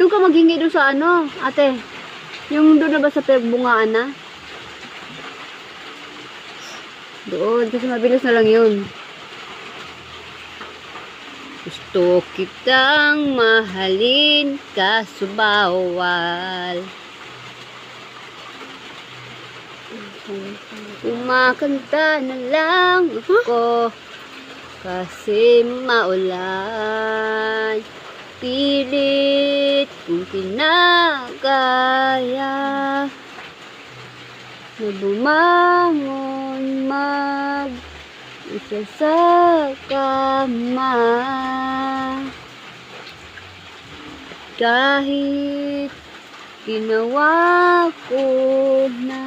Doon ka maghingi doon sa ano, ate. Yung doon na ba sa pagbungaan na? Doon, kasi mabilis na lang yun. Gusto kitang mahalin, kaso bawal. Kumakanta na lang ako, kasi maulan. Pilit kong kinagaya na bumangon mag-isa sa kama. Kahit ginawa ko na.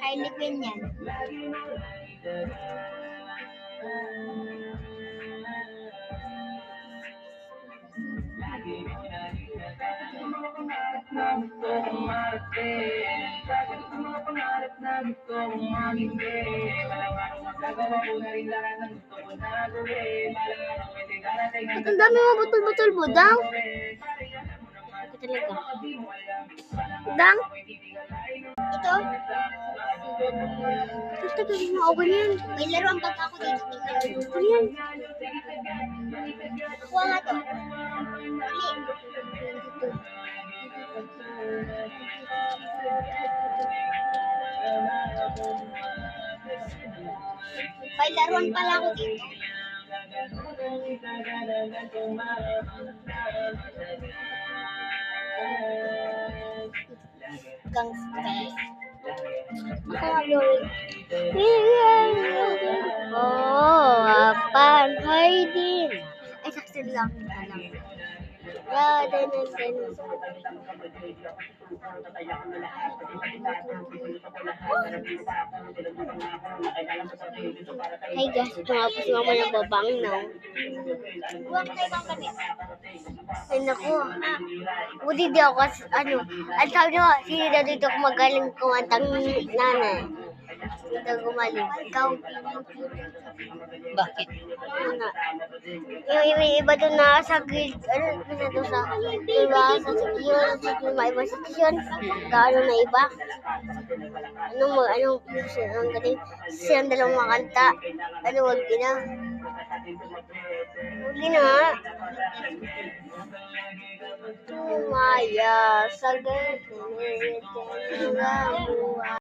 Harley Quinn yan. Ba't ang dami mo butol-butol mo, Dang? Ito talaga. Dang? Ito? Ba't tagalin mo ako ganyan? May laruan pa ako dito. Ano yan? Nakuha nga to. May laruan pala ako dito. Gangsters. Ako nga gawin. Oh, apan, hi din. Ay, saksin lang. Hey guys, ito nga po si mama ng babang na. Huwag tayo bang gamit. Ay naku, buti di ako kasi ano, ang sabi nyo, sino na dito kumagaling kumantang nanay? Sino na gumaling? Ikaw? Bakit? Ano? Yung iba doon na sa grade, ano, na doon sa, diba, sa section, sa mga ibang section, gaano na iba? Anong galing? Silang dalawang makanta. Ano, wag na. Wag na. Tumaya sa ganit ng buhay.